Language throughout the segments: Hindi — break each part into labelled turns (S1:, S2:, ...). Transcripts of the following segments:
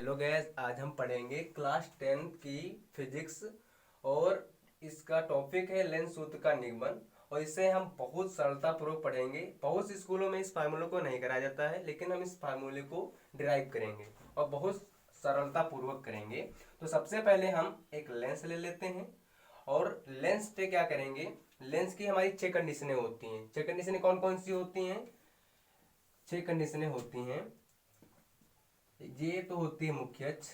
S1: हेलो गैस, आज हम पढ़ेंगे क्लास 10 की फिजिक्स। और इसका टॉपिक है लेंस सूत्र का निगमन। और इसे हम बहुत सरलता पूर्वक पढ़ेंगे। बहुत से स्कूलों में इस फार्मूले को नहीं कराया जाता है, लेकिन हम इस फार्मूले को डिराइव करेंगे और बहुत सरलता पूर्वक करेंगे। तो सबसे पहले हम एक लेंस ले लेते हैं और लेंस पे क्या करेंगे। लेंस की हमारी 6 कंडीशनें होती हैं। 6 कंडीशनें कौन कौन सी होती हैं? 6 कंडीशनें होती हैं। ये तो होती है मुख्य अक्ष,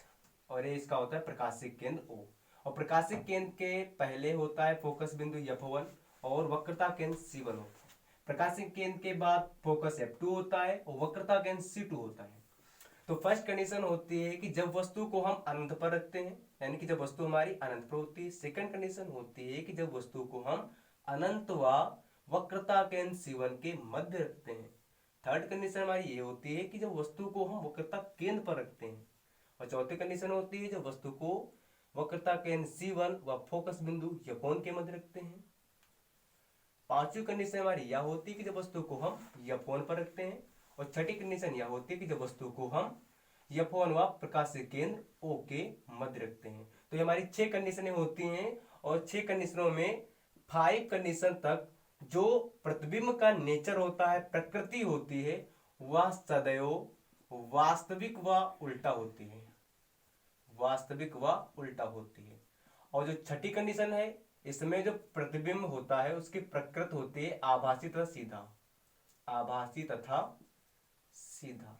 S1: और ये इसका होता है प्रकाशिक केंद्र O। और प्रकाशिक केंद्र के पहले होता है फोकस बिंदु F1 और वक्रता केंद्र C1 होता है। प्रकाशिक केंद्र के बाद फोकस F2 होता है और वक्रता केंद्र C2 होता है। तो फर्स्ट कंडीशन होती है कि जब वस्तु को हम अनंत पर रखते हैं, यानी कि जब वस्तु हमारी अनंत पर होती है। सेकंड कंडीशन होती है कि जब वस्तु को हम अनंत व वक्रता केंद्र C1 के मध्य रखते हैं। थर्ड कंडीशन हमारी ये होती है कि जब वस्तु को हम वक्रता केंद्र पर रखते हैं। और चौथी कंडीशन होती है जब वस्तु को वक्रता केंद्र C1 व फोकस बिंदु F1 के मध्य रखते हैं। पांचवी कंडीशन हमारी यह होती है कि जब वस्तु को हम F1 पर रखते हैं। और छठी कंडीशन यह होती है कि जब वस्तु को हम F1 व प्रकाशिक केंद्र O के मध्य रखते हैं। तो ये हमारी 6 कंडीशनें होती हैं। और 6 कंडीशनों में 5 कंडीशन तक जो प्रतिबिंब का नेचर होता है, प्रकृति होती है, वह सदैव वास्तविक व उल्टा होती है। वास्तविक व उल्टा होती है। और जो छठी कंडीशन है, इसमें जो प्रतिबिंब होता है उसकी प्रकृति होती है आभासी तथा सीधा। आभासी तथा सीधा।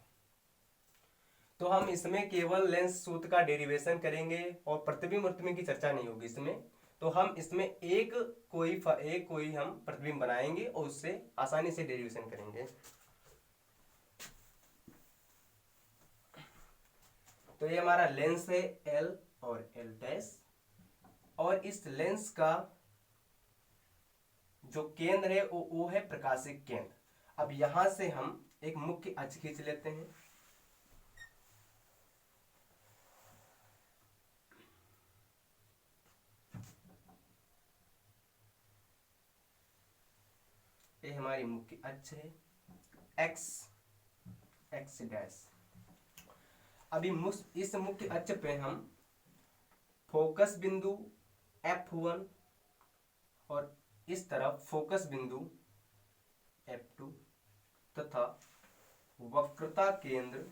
S1: तो हम इसमें केवल लेंस सूत्र का डेरिवेशन करेंगे और प्रतिबिंब की चर्चा नहीं होगी इसमें। तो हम इसमें एक कोई हम प्रतिबिंब बनाएंगे और उससे आसानी से डेरिवेशन करेंगे। तो ये हमारा लेंस है L और L डैश। और इस लेंस का जो केंद्र है वो है प्रकाशिक केंद्र। अब यहां से हम एक मुख्य अक्ष खींच लेते हैं। ये हमारी मुख्य अक्ष है एक्स डैश। अभी इस मुख्य अक्ष पे हम फोकस बिंदु F1 और इस तरफ फोकस बिंदु F2 तथा वक्रता केंद्र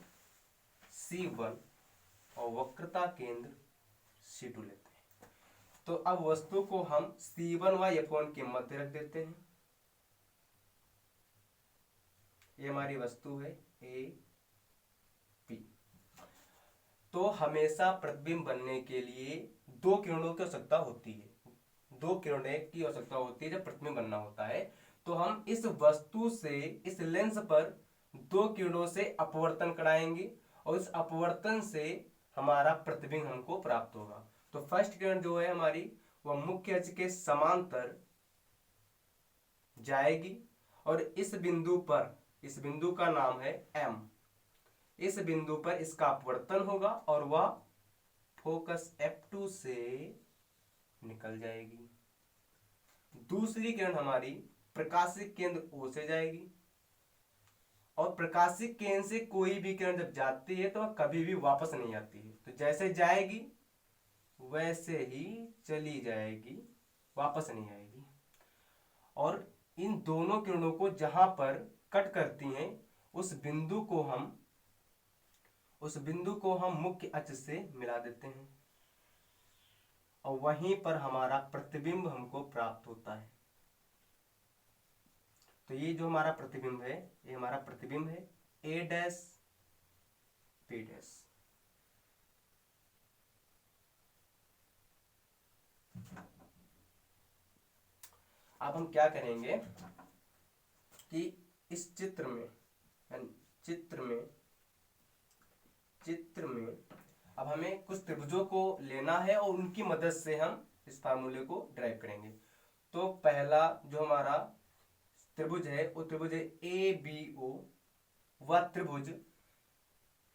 S1: C1 और वक्रता केंद्र C2 लेते हैं। तो अब वस्तु को हम C1 व F1 के मध्य रख देते हैं। ये हमारी वस्तु है A P। तो हमेशा प्रतिबिंब बनने के लिए 2 किरणों की आवश्यकता होती है। 2 किरणों की आवश्यकता होती है जब प्रतिबिंब बनना होता है। तो हम इस वस्तु से, इस लेंस पर 2 किरणों से अपवर्तन कराएंगे और इस अपवर्तन से हमारा प्रतिबिंब हमको प्राप्त होगा। तो फर्स्ट किरण जो है हमारी, वह मुख्य अक्ष के समांतर जाएगी और इस बिंदु पर, इस बिंदु का नाम है M, इस बिंदु पर इसका अपवर्तन होगा और वह फोकस F2 से निकल जाएगी। दूसरी किरण हमारी प्रकाशिक केंद्र O से जाएगी और प्रकाशिक केंद्र से कोई भी किरण जब जाती है तो वह कभी भी वापस नहीं आती है। तो जैसे जाएगी वैसे ही चली जाएगी, वापस नहीं आएगी। और इन दोनों किरणों को जहां पर कट करती हैं उस बिंदु को हम मुख्य अक्ष से मिला देते हैं और वहीं पर हमारा प्रतिबिंब हमको प्राप्त होता है। तो ये जो हमारा प्रतिबिंब है, ये हमारा प्रतिबिंब है A डैश P डैश। अब हम क्या करेंगे कि इस चित्र में अब हमें कुछ त्रिभुजों को लेना है और उनकी मदद से हम इस फार्मूले को ड्राइव करेंगे। तो पहला जो हमारा त्रिभुज है वो त्रिभुज है ABO। वह त्रिभुज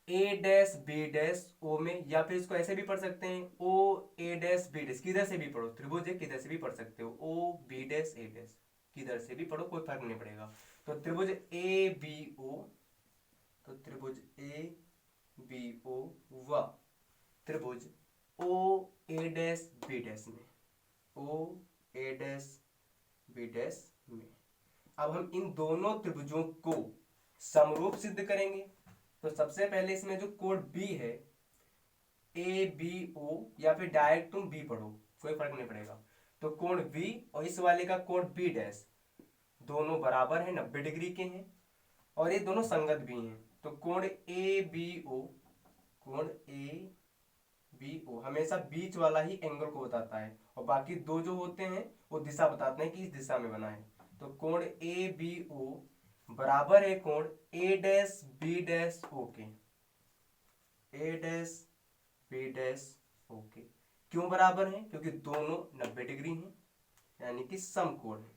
S1: A dash B dash O में, या फिर इसको ऐसे भी पढ़ सकते हैं OA डैश B डैश। किधर से भी पढ़ो, त्रिभुज है किधर से भी पढ़ सकते हो, OB डैश A डैश, किधर से भी पढ़ो कोई फर्क नहीं पड़ेगा। तो त्रिभुज ABO, तो त्रिभुज बी ओ व त्रिभुज ओ ए डैश बी डैश में, ओ ए डैश बी डैश में। अब हम इन दोनों त्रिभुजों को समरूप सिद्ध करेंगे। तो सबसे पहले इसमें जो कोण बी है, ए बी ओ, या फिर डायरेक्ट तुम बी पढ़ो, कोई फर्क नहीं पड़ेगा। तो कोण बी और इस वाले का कोण बी डैश दोनों बराबर है, 90 डिग्री के हैं, और ये दोनों संगत भी हैं। तो कोण ए बी ओ, कोण ए बी ओ हमेशा बीच वाला ही एंगल को बताता है, और बाकी दो जो होते हैं वो दिशा बताते हैं कि इस दिशा में बना है। तो कोण ए बी ओ बराबर है कोण A dash B dash O के, ए डैश बी डैश ओ के। क्यों बराबर है? क्योंकि दोनों 90 डिग्री हैं, यानी कि समकोण है,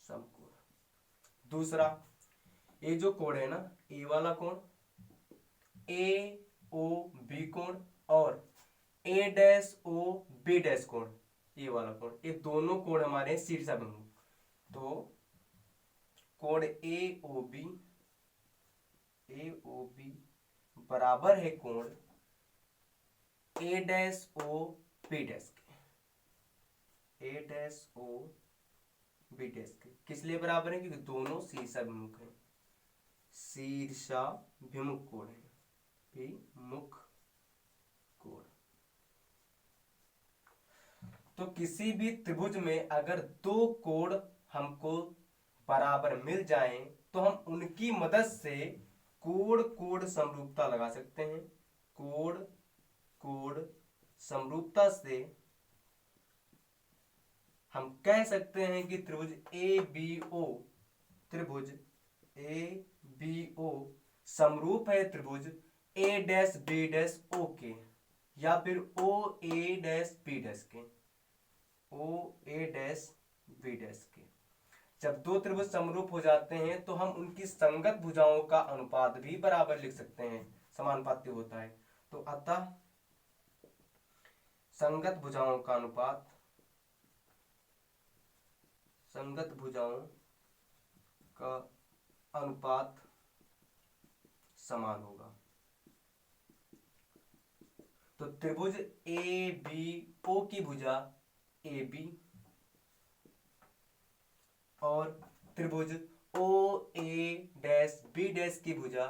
S1: समकोण। दूसरा, ये जो कोण है ना, ए वाला कोण, ए ओ बी कोण, और ए डैश ओ बी डैश कोण, ये वाला कोण, ये दोनों कोण हमारे शीर्षाभिमुख। तो कोण ए ओ बी बराबर है कोण A dash O B dash के, ए डैश ओ बी डैश के। किस लिए बराबर है? क्योंकि दोनों शीर्षाभिमुख हैं, शीर्षाभिमुख कोण है, विमुख कोण। तो किसी भी त्रिभुज में अगर दो कोण हमको बराबर मिल जाएं तो हम उनकी मदद से कोण कोण समरूपता लगा सकते हैं। कोण कोण समरूपता से हम कह सकते हैं कि त्रिभुज ए बी ओ, त्रिभुज ए बी ओ समरूप है त्रिभुज A dash B dash O के, या फिर ओ ए डैश बी डैश के, ओ ए डैश बी डैश के। जब दो त्रिभुज समरूप हो जाते हैं तो हम उनकी संगत भुजाओं का अनुपात भी बराबर लिख सकते हैं, समानुपाती होता है। तो अतः संगत भुजाओं का अनुपात, संगत भुजाओं का अनुपात समान होगा। तो त्रिभुज ए बी ओ की भुजा ए बी और त्रिभुज ओ ए डैश बी डैश की भुजा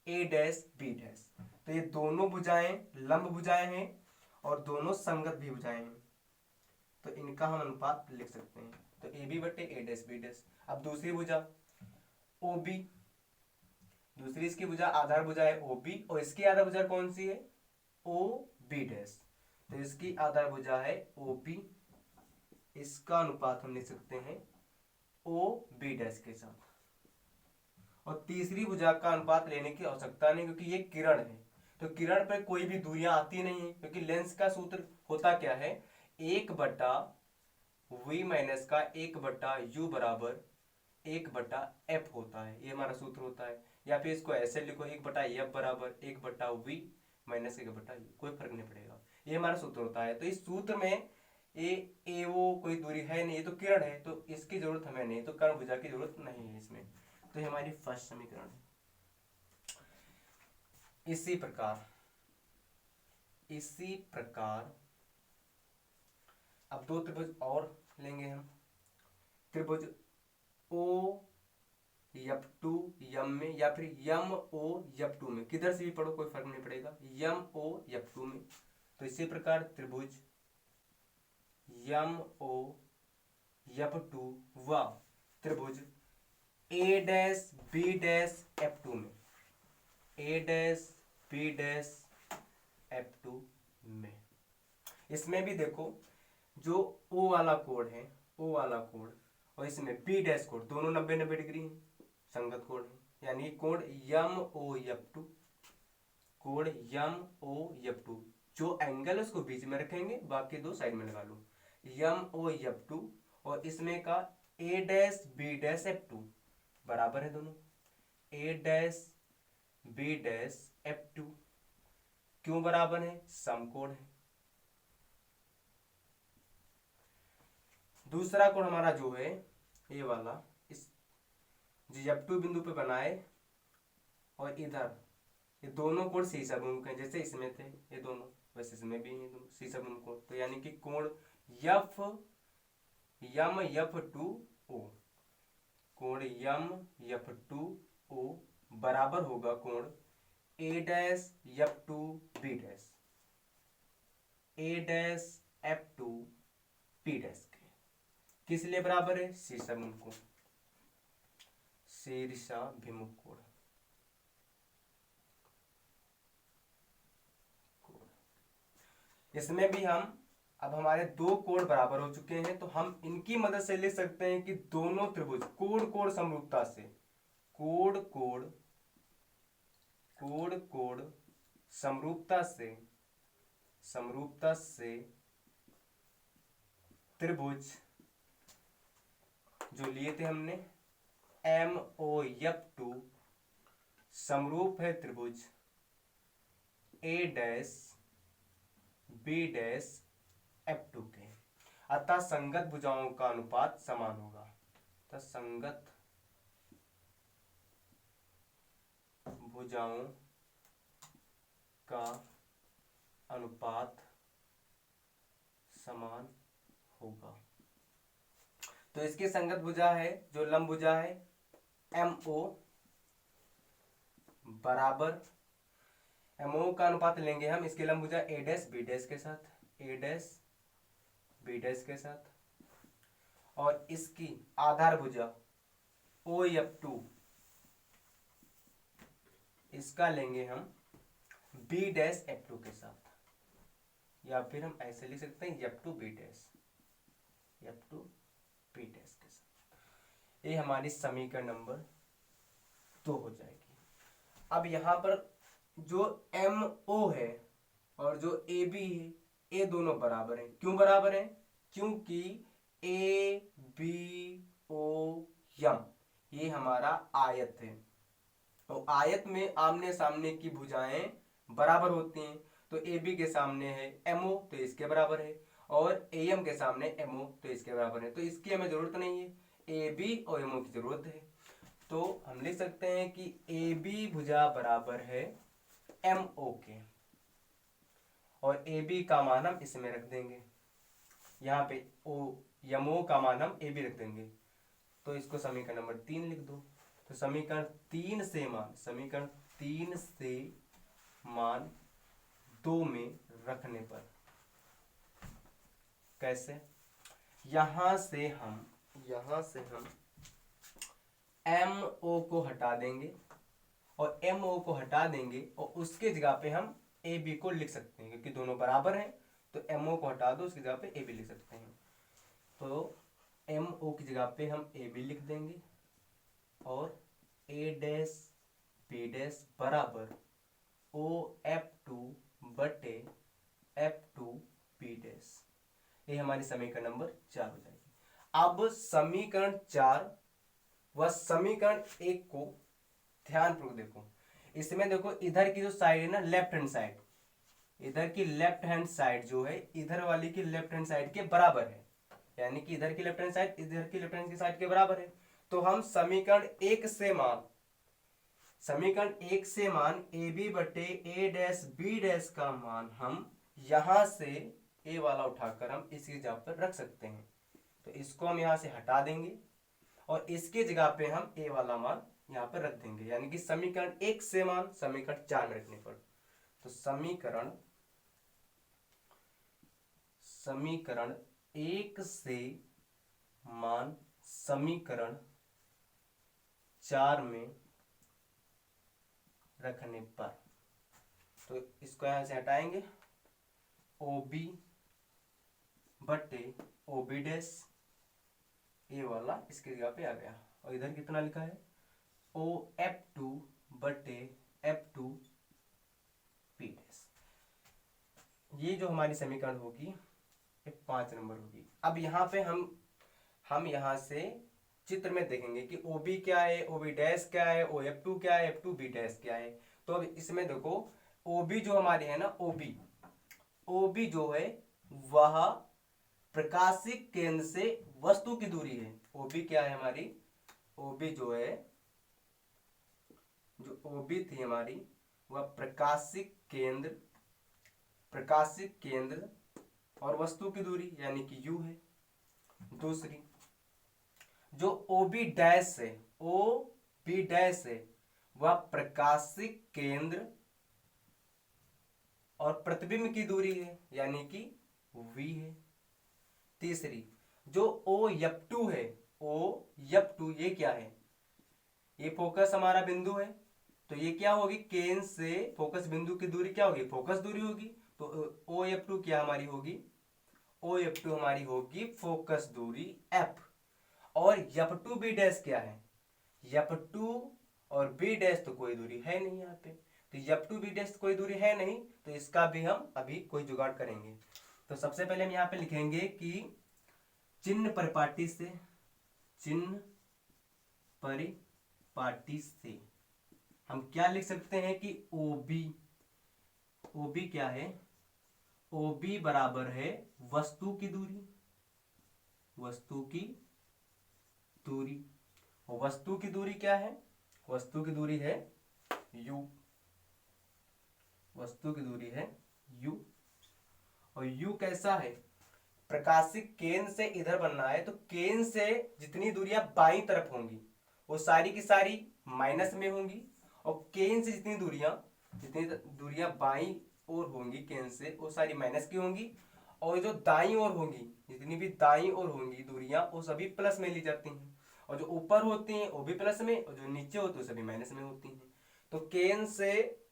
S1: ए डैश बी डैश, तो ये दोनों भुजाएं लंब भुजाएं हैं और दोनों संगत भी भुजाएं हैं, तो इनका हम अनुपात लिख सकते हैं। तो ए बी बटे ए डैश बी डैश। अब दूसरी भुजा ओ बी, दूसरी इसकी भुजा आधार भुजा है ओ बी, और इसकी आधार भुजा कौन सी है? O B dash. तो इसकी आधार भुजा है ओ बी, इसका अनुपात हम लिख सकते हैं ओ बी डैश के साथ। और तीसरी भुजा का अनुपात लेने की आवश्यकता नहीं, क्योंकि ये किरण है, तो किरण पर कोई भी दूरियां आती नहीं है, क्योंकि लेंस का सूत्र होता क्या है? 1/v माइनस का 1/u बराबर 1/f होता है, ये हमारा सूत्र होता है। या फिर इसको ऐसे लिखो 1/f बराबर 1/v माइनस 1/u, कोई फर्क नहीं पड़ेगा, ये हमारा सूत्र होता है। तो इस सूत्र में ए वो कोई दूरी है नहीं, तो किरण है, तो इसकी जरूरत हमें नहीं, तो कर्ण भुजा की जरूरत नहीं है इसमें। तो ये हमारी फर्स्ट समीकरण है। इसी प्रकार अब दो त्रिभुज और लेंगे हम। त्रिभुज ओ F2 यम में, या फिर यम ओ F2 में, किधर से भी पढ़ो कोई फर्क नहीं पड़ेगा, यम ओ F2 में। तो इसी प्रकार त्रिभुज यम ओ F2 व त्रिभुज A dash B dash F2 में, ए डैश बी डैश F2 में। इसमें भी देखो, जो ओ वाला कोण है, ओ वाला कोण, और इसमें बी डैश कोण, दोनों 90-90 डिग्री हैं, संगत कोण है, यानी कोण यम ओ F2, कोण यम ओ F2, जो एंगल है उसको बीच में रखेंगे, बाकी दो साइड में लगा लो, यम ओ F2, और इसमें का ए डैश बी डैश F2 बराबर है दोनों ए डैश बी डैश F2। क्यों बराबर है? समकोण है। दूसरा कोण हमारा जो है ये वाला, इस F2 बिंदु पे बनाए और इधर ये दोनों कोण सी समूह हैं, जैसे इसमें थे ये दोनों, वैसे इसमें भी हैं दोनों सी समूह कोण। तो यानी कि कोण F M F two O, कोण यम यफ टू ओ बराबर होगा कोण A dash F two B dash, A dash F two P dash के। किस लिए बराबर है? शीर्षाभिमुख कोण, शीर्षाभिमुख कोण। इसमें भी हम अब हमारे दो कोण बराबर हो चुके हैं, तो हम इनकी मदद से लिख सकते हैं कि दोनों त्रिभुज कोण कोण समरूपता से, कोण कोण कोण कोण समरूपता से त्रिभुज जो लिए थे हमने एम ओ एफ टू समरूप है त्रिभुज A dash B dash F two के, अतः संगत भुजाओं का अनुपात समान होगा। अतः संगत भुजाओं का अनुपात समान होगा। तो इसकी संगत भुजा है जो लंब भुजा है एम ओ बराबर, एम ओ का अनुपात लेंगे हम इसके लंब भुजा ए डैश बी डैश के साथ, ए डैश बी डैश के साथ, और इसकी आधार भुजा ओ एफ टू इसका लेंगे हम बी डैश एफ टू के साथ, या फिर हम ऐसे लिख सकते हैं F two B dash, F two B dash के साथ। ये हमारी समीकरण नंबर 2 हो जाएगी। अब यहाँ पर जो एम ओ है और जो ए बी है ये दोनों बराबर हैं। क्यों बराबर हैं? क्योंकि ए बी ओ एम ये हमारा आयत है, तो आयत में आमने सामने की भुजाएं बराबर होती हैं। तो ए बी के सामने है एमओ तो इसके बराबर है, और ए एम के सामने एमओ तो इसके बराबर है। तो इसकी हमें जरूरत नहीं है, ए बी और एमओ की जरूरत है। तो हम लिख सकते हैं कि ए बी भुजा बराबर है एमओ के, और ए बी का मान हम इसमें रख देंगे, यहाँ पे ओ एमओ का मान हम ए बी रख देंगे। तो इसको समीकरण नंबर 3 लिख दो। तो समीकरण 3 से मान 2 में रखने पर कैसे? यहां से हम एम ओ को हटा देंगे और एम ओ को हटा देंगे, और उसके जगह पे हम ए बी को लिख सकते हैं, क्योंकि दोनों बराबर हैं। तो एम ओ को हटा दो, उसकी जगह पे ए बी लिख सकते हैं। तो एम ओ की जगह पे हम ए बी लिख देंगे, और ए डैश बी डैश बराबर ओ एफ टू बटे एफ टू बी डैश। ये हमारी समीकरण नंबर 4 हो जाएगी। अब समीकरण 4 व समीकरण 1 को ध्यानपूर्वक देखो। इसमें देखो इधर की जो साइड है ना, लेफ्ट हैंड साइड, इधर की लेफ्ट हैंड साइड जो है इधर वाली की लेफ्ट हैंड साइड के बराबर है, यानी कि इधर की लेफ्ट हैंड साइड इधर की लेफ्ट हैंड साइड के बराबर है। तो हम समीकरण 1 से मान ए बी बटे ए डैश बी डैश का मान हम यहां से ए वाला उठाकर हम इसकी जगह पर रख सकते हैं। तो इसको हम यहां से हटा देंगे और इसके जगह पे हम ए वाला मान यहां पर रख देंगे, यानी कि समीकरण 1 से मान समीकरण 4 में रखने पर। तो समीकरण 1 से मान समीकरण 4 में रखने पर, तो इसको यहां से हटाएंगे, ओ बी बटे ओ बी डैश ए वाला इसके जगह पे आ गया, और इधर कितना लिखा है ओ एफ टू बटे एफ टू पी डैश। ये जो हमारी समीकरण होगी ये 5 नंबर होगी। अब यहाँ पे हम यहाँ से चित्र में देखेंगे कि ओ बी क्या है, ओ बी डैश क्या है, ओ एफ टू क्या है, एफ टू बी डैश क्या है। तो अब इसमें देखो ओ बी जो हमारी है ना, ओ बी जो है वह प्रकाशिक केंद्र से वस्तु की दूरी है। ओ बी क्या है हमारी, ओ बी जो है, जो ओ बी थी हमारी वह प्रकाशिक केंद्र और वस्तु की दूरी यानी कि u है। दूसरी, जो OB डैश है, OB डैश है, वह प्रकाशिक केंद्र और प्रतिबिंब की दूरी है यानी कि v है। तीसरी, जो OF2 है, OF2 ये क्या है, ये फोकस हमारा बिंदु है, तो ये क्या होगी, केंद्र से फोकस बिंदु की दूरी क्या होगी, फोकस दूरी होगी। तो OF2 क्या हमारी होगी, OF2 हमारी होगी फोकस दूरी f। और F2B डैश क्या है, F2 और B डैश तो कोई दूरी है नहीं यहाँ पे, तो F2B डैश कोई दूरी है नहीं, तो इसका भी हम अभी कोई जुगाड़ करेंगे। तो सबसे पहले हम यहाँ पे लिखेंगे कि चिन्ह परिपाटी से हम क्या लिख सकते हैं कि OB क्या है, OB बराबर है वस्तु की दूरी, और वस्तु की दूरी क्या है, वस्तु की दूरी है u, और u कैसा है, प्रकाशिक केंद्र से इधर बनना है, तो केंद्र से जितनी दूरियां बाईं तरफ होंगी वो सारी की सारी माइनस में होंगी, और केंद्र से जितनी दूरियां बाईं ओर होंगी केंद्र से वो सारी माइनस की होंगी, और जो दाईं ओर होंगी, जितनी भी दाईं ओर होंगी दूरियां वो सभी प्लस में ली जाती हैं, और जो ऊपर होती हैं वो भी प्लस में, और जो नीचे होती है वो सभी माइनस में होती हैं। तो केंद्र से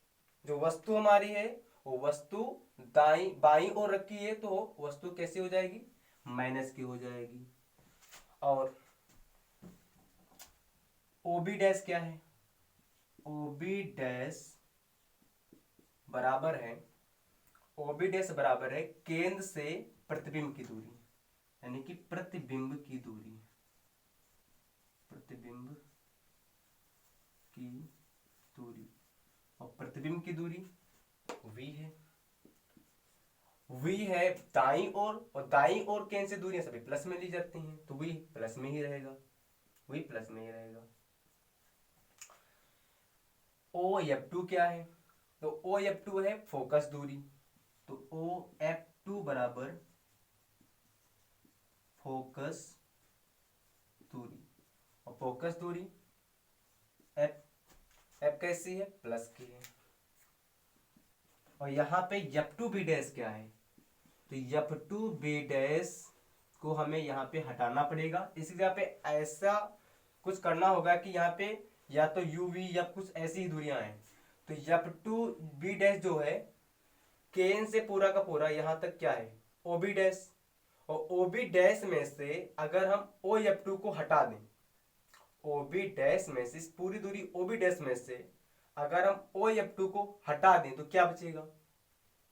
S1: जो वस्तु हमारी है वो वस्तु बाईं ओर रखी है, तो वस्तु कैसी हो जाएगी, माइनस की हो जाएगी। और OB डैश क्या है, OB डैश बराबर है केंद्र से प्रतिबिंब की दूरी, यानी कि प्रतिबिंब की दूरी और प्रतिबिंब की दूरी v है दाईं ओर, और दाईं ओर केंद्र से दूरियां सभी प्लस में ली जाती हैं, तो v प्लस में ही रहेगा। OF2 क्या है, तो OF2 है फोकस दूरी, तो OF2 बराबर फोकस दूरी, और फोकस दूरी f कैसी है, प्लस की है। और यहाँ पे F2B डैश क्या है, तो F2B डैश को हमें यहाँ पे हटाना पड़ेगा, इसी जगह पे ऐसा कुछ करना होगा कि यहाँ पे या तो UV या कुछ ऐसी ही दूरियां हैं। तो F2B डैश जो है केंद्र से पूरा का पूरा यहाँ तक क्या है, OB डैश, और OB डैश में से अगर हम OF2 को हटा दें, OB डैश में से इस पूरी दूरी OB डैश में से अगर हम OF2 को हटा दें तो क्या बचेगा,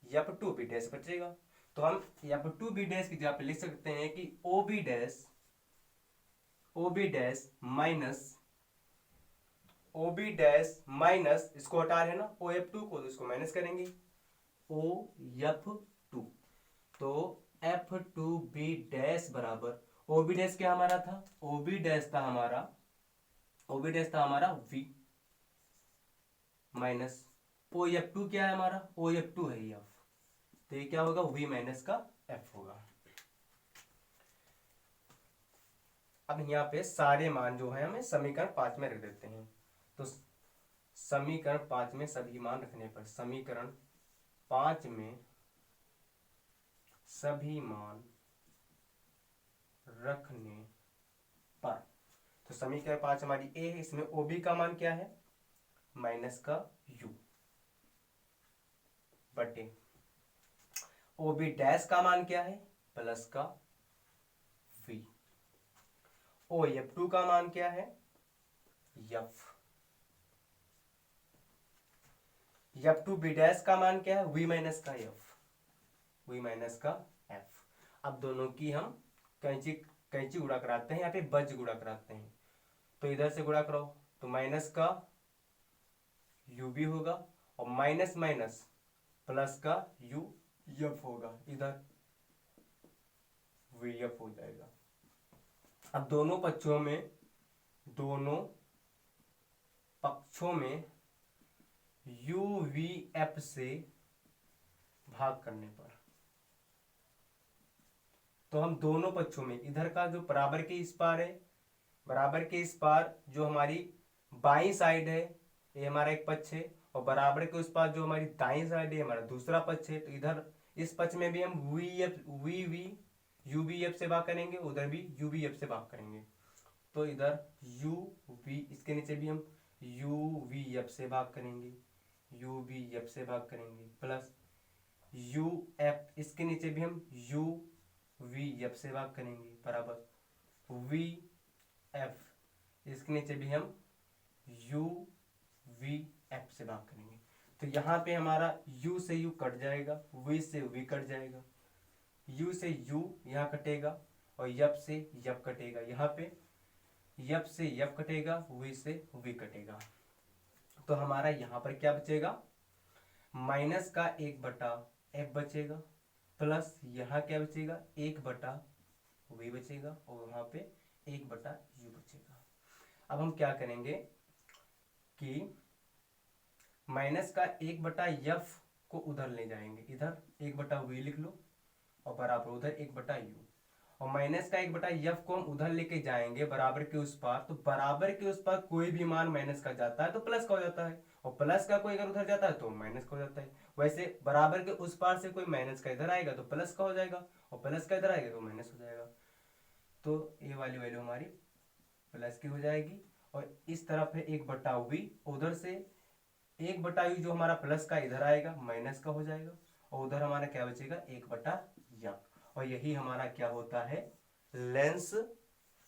S1: F2B डैश बचेगा। तो हम F2B डैश की जगह पे लिख सकते हैं कि OB डैश माइनस इसको हटा रहे हैं ना OF2 को, तो इसको माइनस करेंगे OF2, तो F2B डैश बराबर OB डैश क्या हमारा था, OB डैश था हमारा V माइनस OF2 क्या है हमारा, OF2 है F, तो ये क्या होगा, V माइनस का F होगा। अब यहाँ पे सारे मान जो है हमें समीकरण 5 में रख देते हैं, तो समीकरण 5 में सभी मान रखने पर, समीकरण 5 में सभी मान रखने पर, तो समीकरण 5 हमारी A है, इसमें OB का मान क्या है, माइनस का U बटे OB डैश का मान क्या है, प्लस का V, OF2 का मान क्या है, F, F2B डैश का मान क्या है, V माइनस का F। अब दोनों की हम कैंची गुणा कराते हैं, यहाँ पे बज गुणा कराते हैं, तो इधर से गुणा कराओ तो माइनस का UB होगा, और माइनस माइनस प्लस का UF होगा, इधर VF हो जाएगा। अब दोनों पक्षों में यू वी एफ से भाग करने पर, तो हम दोनों पक्षों में, इधर का जो बराबर के इस पार है, बराबर के इस पार जो हमारी बाईं साइड है, ये हमारा एक पक्ष है, और बराबर के उस पार जो हमारी दाईं साइड है हमारा दूसरा पक्ष है। तो इधर इस पक्ष में भी हम यू वी एफ से भाग करेंगे, उधर भी यू वी एफ से भाग करेंगे। तो इधर यू वी, इसके नीचे भी हम यू वी एफ से भाग करेंगे, यू वी एफ से भाग करेंगे, प्लस यू एफ, इसके नीचे भी हम यू वी एफ से भाग करेंगे, बराबर वी एफ, इसके नीचे भी हम यू वी एफ से भाग करेंगे। तो यहाँ पे हमारा u से u कट जाएगा, v से v कट जाएगा, u से u यहाँ कटेगा, और यप से यप कटेगा, यहाँ पे यप से यप कटेगा, v से v कटेगा। तो हमारा यहाँ पर क्या बचेगा, माइनस का 1/f बचेगा, प्लस यहाँ क्या बचेगा, 1/v बचेगा, और वहाँ पे 1/u बचेगा। अब हम क्या करेंगे कि माइनस का 1/f को उधर ले जाएंगे, इधर 1/v लिख लो, और बराबर उधर 1/u, और माइनस का 1/f को हम उधर लेके जाएंगे बराबर के उस पार। तो बराबर के उस पार कोई भी मान माइनस का जाता है तो प्लस का हो जाता है, और प्लस का कोई अगर उधर जाता है तो माइनस का हो जाता है। वैसे बराबर के उस पार से कोई माइनस का इधर आएगा तो प्लस का हो जाएगा, और प्लस का इधर आएगा तो माइनस हो जाएगा। तो ये वाली वैल्यू हमारी प्लस की हो जाएगी, और इस तरफ है 1/v, उधर से 1/u जो हमारा प्लस का इधर आएगा माइनस का हो जाएगा, और उधर हमारा क्या बचेगा, 1/f। और यही हमारा क्या होता है, लेंस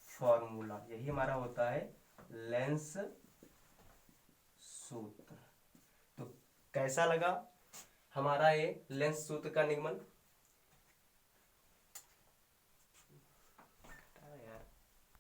S1: फॉर्मूला, यही हमारा होता है लेंस सूत्र। तो कैसा लगा हमारा ये लेंस सूत्र का निगमन।